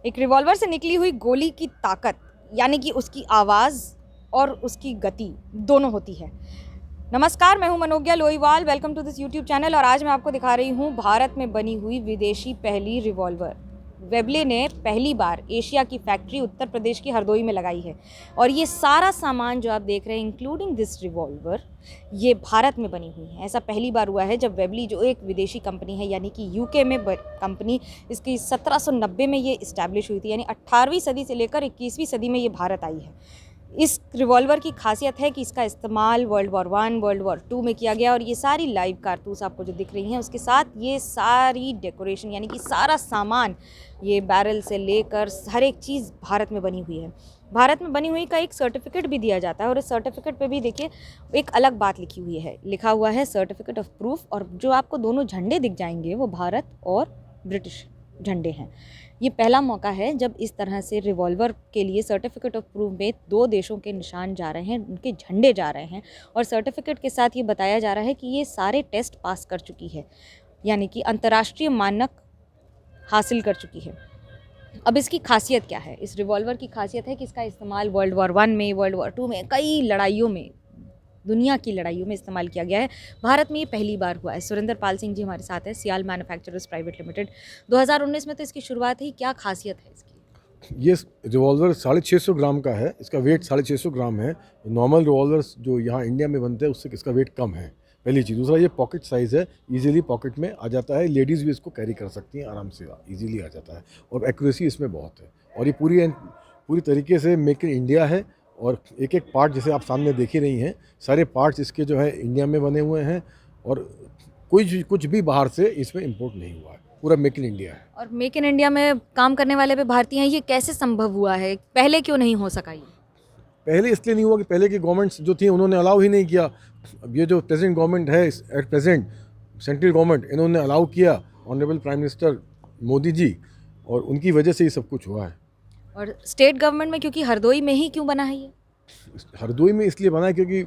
एक रिवॉल्वर से निकली हुई गोली की ताकत यानी कि उसकी आवाज़ और उसकी गति दोनों होती है। नमस्कार, मैं हूं Manogya Loiwal. Welcome to this YouTube channel. और आज मैं आपको दिखा रही हूं भारत में बनी हुई विदेशी पहली रिवॉल्वर। वेबले ने पहली बार एशिया की फैक्ट्री उत्तर प्रदेश की हरदोई में लगाई है और ये सारा सामान जो आप देख रहे हैं इंक्लूडिंग दिस रिवॉल्वर ये भारत में बनी हुई है। ऐसा पहली बार हुआ है जब वेबली जो एक विदेशी कंपनी है यानी कि यूके में कंपनी, इसकी 1790 में ये इस्टेब्लिश हुई थी, यानी 18वीं सदी से लेकर 21वीं सदी में ये भारत आई है। इस रिवॉल्वर की खासियत है कि इसका इस्तेमाल वर्ल्ड वॉर 1, वर्ल्ड वॉर 2 में किया गया और ये सारी लाइव कारतूस आपको जो दिख रही हैं उसके साथ ये सारी डेकोरेशन यानी कि सारा सामान, ये बैरल से लेकर हर एक चीज़ भारत में बनी हुई है। भारत में बनी हुई का एक सर्टिफिकेट भी दिया जाता है और इस सर्टिफिकेट पे भी देखिए एक अलग बात लिखी हुई है, लिखा हुआ है सर्टिफिकेट ऑफ प्रूफ। और जो आपको दोनों झंडे दिख जाएंगे वो भारत और ब्रिटिश झंडे हैं। ये पहला मौका है जब इस तरह से रिवॉल्वर के लिए सर्टिफिकेट ऑफ प्रूफ में दो देशों के निशान जा रहे हैं, उनके झंडे जा रहे हैं और सर्टिफिकेट के साथ ये बताया जा रहा है कि ये सारे टेस्ट पास कर चुकी है, यानी कि अंतर्राष्ट्रीय मानक हासिल कर चुकी है। अब इसकी खासियत क्या है? इस रिवॉल्वर की खासियत है कि इसका इस्तेमाल वर्ल्ड वॉर 1 में, वर्ल्ड वॉर 2 में, कई लड़ाइयों में, दुनिया की लड़ाइयों में इस्तेमाल किया गया है। भारत में ये पहली बार हुआ है। सुरेंद्र पाल सिंह जी हमारे साथ है, सियाल मैन्युफैक्चरर्स प्राइवेट लिमिटेड। 2019 में तो इसकी शुरुआत हुई। क्या खासियत है इसकी? ये रिवॉल्वर 650 ग्राम का है। इसका वेट 650 ग्राम है। नॉर्मल रिवॉल्वर्स जो यहाँ इंडिया में बनते हैं उससे इसका वेट कम है, पहली चीज़। दूसरा, ये पॉकेट साइज़ है, इजीली पॉकेट में आ जाता है। लेडीज़ भी इसको कैरी कर सकती हैं, आराम से इजीली आ जाता है और एक्यूरेसी इसमें बहुत है। और ये पूरी तरीके से मेक इन इंडिया है और एक एक पार्ट जैसे आप सामने देख ही रही हैं, सारे पार्ट्स इसके जो है इंडिया में बने हुए हैं और कुछ भी बाहर से इसमें इंपोर्ट नहीं हुआ है, पूरा मेक इन इंडिया है। और मेक इन इंडिया में काम करने वाले भी भारतीय हैं, ये कैसे संभव हुआ है? पहले क्यों नहीं हो सका ये? पहले इसलिए नहीं हुआ कि पहले की गवर्नमेंट्स जो थी उन्होंने अलाउ ही नहीं किया। अब ये जो प्रेजेंट गवर्नमेंट है एट प्रेजेंट, सेंट्रल गवर्नमेंट, इन्होंने अलाउ किया, honourable prime minister Modi ji, और उनकी वजह से ये सब कुछ हुआ है। और स्टेट गवर्नमेंट में क्योंकि हरदोई में ही क्यों बना है ये? हरदोई में इसलिए बना है क्योंकि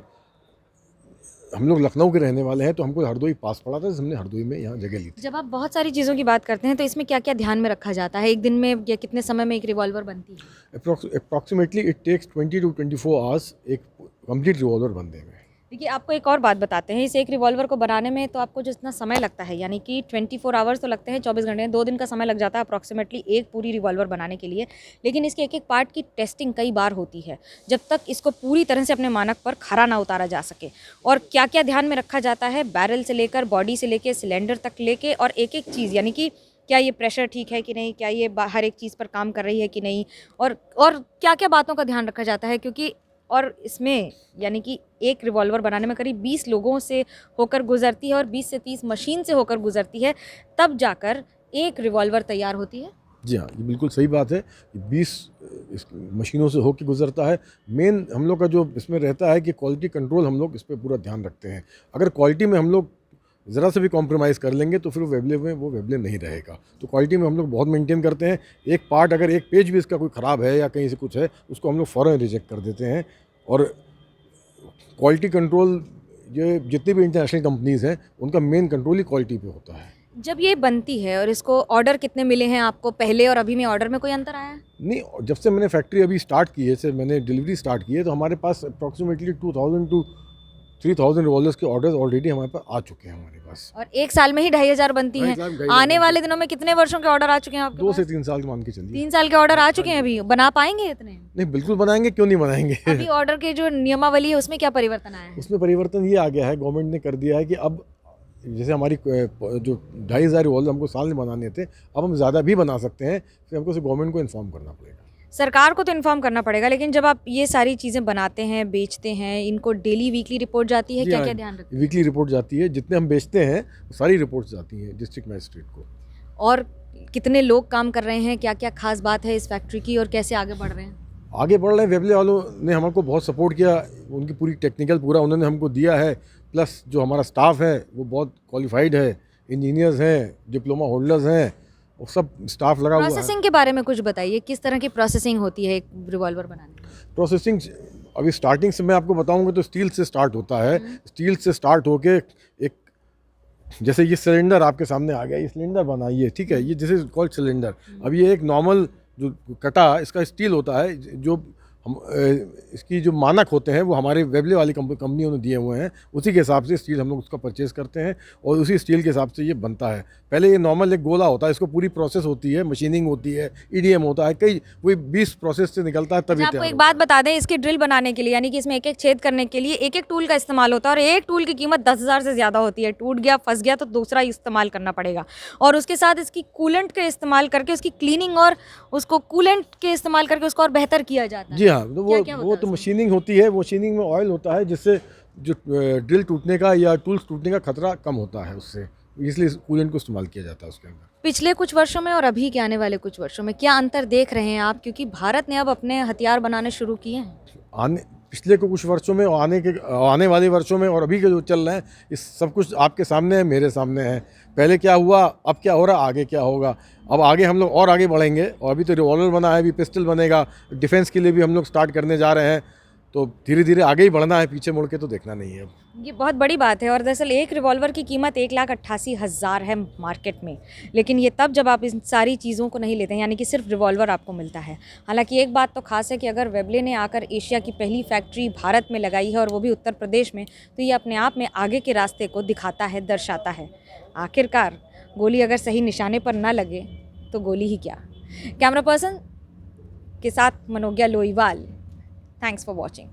हम लोग लखनऊ के रहने वाले हैं, तो हमको हरदोई पास पड़ा था, हमने हरदोई में यहाँ जगह ली थी। जब आप बहुत सारी चीज़ों की बात करते हैं तो इसमें क्या क्या ध्यान में रखा जाता है? एक दिन में या कितने समय में एक रिवॉल्वर बनती है? Approximately it takes 20 to 24 hours एक कंप्लीट रिवॉल्वर बनने में। देखिए, आपको एक और बात बताते हैं। इस एक रिवॉल्वर को बनाने में तो आपको जितना समय लगता है, यानी कि 24 आवर्स तो लगते हैं, 24 घंटे, 2 दिन का समय लग जाता है अप्रॉक्सीमेटली एक पूरी रिवॉल्वर बनाने के लिए। लेकिन इसके एक एक पार्ट की टेस्टिंग कई बार होती है जब तक इसको पूरी तरह से अपने मानक पर खरा ना उतारा जा सके। और क्या क्या ध्यान में रखा जाता है? बैरल से लेकर, बॉडी से लेकर, सिलेंडर तक लेके, और एक एक चीज़, यानी कि क्या ये प्रेशर ठीक है कि नहीं, क्या ये हर एक चीज़ पर काम कर रही है कि नहीं, और क्या क्या बातों का ध्यान रखा जाता है। क्योंकि और इसमें यानी कि एक रिवॉल्वर बनाने में करीब 20 लोगों से होकर गुजरती है और 20 से 30 मशीन से होकर गुजरती है, तब जाकर एक रिवॉल्वर तैयार होती है। जी हाँ, ये बिल्कुल सही बात है। 20 मशीनों से होकर गुजरता है। मेन हम लोग का जो इसमें रहता है कि क्वालिटी कंट्रोल, हम लोग इस पर पूरा ध्यान रखते हैं। अगर क्वालिटी में हम लोग ज़रा से भी कॉम्प्रोमाइज़ कर लेंगे तो फिर वो वेबले नहीं रहेगा। तो क्वालिटी में हम लोग बहुत मेंटेन करते हैं। एक पार्ट, अगर एक पेज भी इसका कोई ख़राब है या कहीं से कुछ है, उसको हम लोग फ़ौरन रिजेक्ट कर देते हैं। और क्वालिटी कंट्रोल, ये जितनी भी इंटरनेशनल कंपनीज़ हैं उनका मेन कंट्रोल ही क्वालिटी पे होता है। जब ये बनती है और इसको ऑर्डर कितने मिले हैं आपको पहले और अभी में? ऑर्डर में कोई अंतर आया है? नहीं, जब से मैंने फैक्ट्री अभी स्टार्ट की है, से मैंने डिलीवरी स्टार्ट की है, तो हमारे पास अप्रॉक्सीमेटली 2000 to 3000 रिवॉल्वर्स के ऑर्डर्स ऑलरेडी हमारे पास आ चुके हैं हमारे पास। और एक साल में ही 2500 बनती हैं। 2500 आने वाले दिनों में कितने वर्षों के ऑर्डर आ चुके हैं आपके 2 पास? से 3 साल मान के चलिए। 3 साल के ऑर्डर आ चुके हैं। अभी बना पाएंगे इतने? नहीं, बिल्कुल बनाएंगे, क्यों नहीं बनाएंगे। अभी ऑर्डर के जो नियमावली है उसमें क्या परिवर्तन आया है? उसमें परिवर्तन ये आ गया है, गवर्नमेंट ने कर दिया है कि अब जैसे हमारी जो 2500 रिवॉल्वर हमको साल में बनाने थे, अब हम ज़्यादा भी बना सकते हैं। फिर हमको गवर्नमेंट को इन्फॉर्म करना पड़ेगा। सरकार को तो इन्फॉर्म करना पड़ेगा, लेकिन जब आप ये सारी चीज़ें बनाते हैं, बेचते हैं, इनको डेली वीकली रिपोर्ट जाती है? क्या क्या ध्यान रखते हैं? वीकली रिपोर्ट जाती है, जितने हम बेचते हैं सारी रिपोर्ट्स जाती हैं डिस्ट्रिक्ट मजिस्ट्रेट को। और कितने लोग काम कर रहे हैं? क्या क्या खास बात है इस फैक्ट्री की और कैसे आगे बढ़ रहे हैं? आगे बढ़ रहे हैं। वेबले वालों ने हमको बहुत सपोर्ट किया, उनकी पूरी टेक्निकल पूरा उन्होंने हमको दिया है। प्लस जो हमारा स्टाफ है वो बहुत क्वालिफाइड है, इंजीनियर्स हैं, डिप्लोमा होल्डर्स हैं, वो सब स्टाफ लगा हुआ है। प्रोसेसिंग के बारे में कुछ बताइए, किस तरह की प्रोसेसिंग होती है एक रिवॉल्वर बनाने में? प्रोसेसिंग अभी स्टार्टिंग से मैं आपको बताऊंगा तो स्टील से स्टार्ट होता है। स्टील से स्टार्ट होके एक, जैसे ये सिलेंडर आपके सामने आ गया, ये सिलेंडर बना, ये ठीक है, ये दिस इज कॉल्ड सिलेंडर। अब ये एक नॉर्मल जो कटा इसका स्टील होता है, जो हम इसकी जो मानक होते हैं वो हमारे वेबले वाली कंपनियों ने दिए हुए हैं, उसी के हिसाब से स्टील हम लोग उसका परचेज़ करते हैं और उसी स्टील के हिसाब से ये बनता है। पहले ये नॉर्मल एक गोला होता है, इसको पूरी प्रोसेस होती है, मशीनिंग होती है, ईडीएम होता है, कई वही 20 प्रोसेस से निकलता है तभी अच्छा, आपको तैयार एक होता है। बात बता दें, इसकी ड्रिल बनाने के लिए यानी कि इसमें एक एक छेद करने के लिए एक एक टूल का इस्तेमाल होता है और एक टूल की कीमत 10,000 से ज़्यादा होती है। टूट गया, फंस गया तो दूसरा इस्तेमाल करना पड़ेगा और उसके साथ इसकी कूलेंट का इस्तेमाल करके उसकी क्लीनिंग और उसको कूलेंट के इस्तेमाल करके उसको और बेहतर किया जाता है। जी हाँ, तो क्या-क्या वो होता तो है उसमें? मशीनिंग होती है, मशीनिंग में ऑयल होता है जिससे जो ड्रिल टूटने का या टूल्स टूटने का खतरा कम होता है उससे, इसलिए कूलेंट को इस्तेमाल किया जाता है उसके अंदर। पिछले कुछ वर्षों में और अभी के आने वाले कुछ वर्षों में क्या अंतर देख रहे हैं आप? क्योंकि भारत ने अब अपने हथियार बनाने शुरू किए हैं। आने पिछले को कुछ वर्षों में और आने वाले वर्षों में और अभी के जो चल रहे हैं, इस सब कुछ आपके सामने है, मेरे सामने है। पहले क्या हुआ, अब क्या हो रहा, आगे क्या होगा। अब आगे हम लोग और आगे बढ़ेंगे और अभी तो रिवॉल्वर बना है, अभी पिस्टल बनेगा, डिफेंस के लिए भी हम लोग स्टार्ट करने जा रहे हैं। तो धीरे धीरे आगे ही बढ़ना है, पीछे मुड़ के तो देखना नहीं है अब। ये बहुत बड़ी बात है और दरअसल एक रिवॉल्वर की कीमत 1,88,000 है मार्केट में, लेकिन ये तब जब आप इन सारी चीज़ों को नहीं लेते हैं, यानी कि सिर्फ रिवॉल्वर आपको मिलता है। हालांकि एक बात तो खास है कि अगर वेबले ने आकर एशिया की पहली फैक्ट्री भारत में लगाई है और वो भी उत्तर प्रदेश में, तो ये अपने आप में आगे के रास्ते को दिखाता है, दर्शाता है। आखिरकार गोली अगर सही निशाने पर ना लगे तो गोली ही क्या। कैमरा पर्सन के साथ Manogya Loiwal, thanks for watching.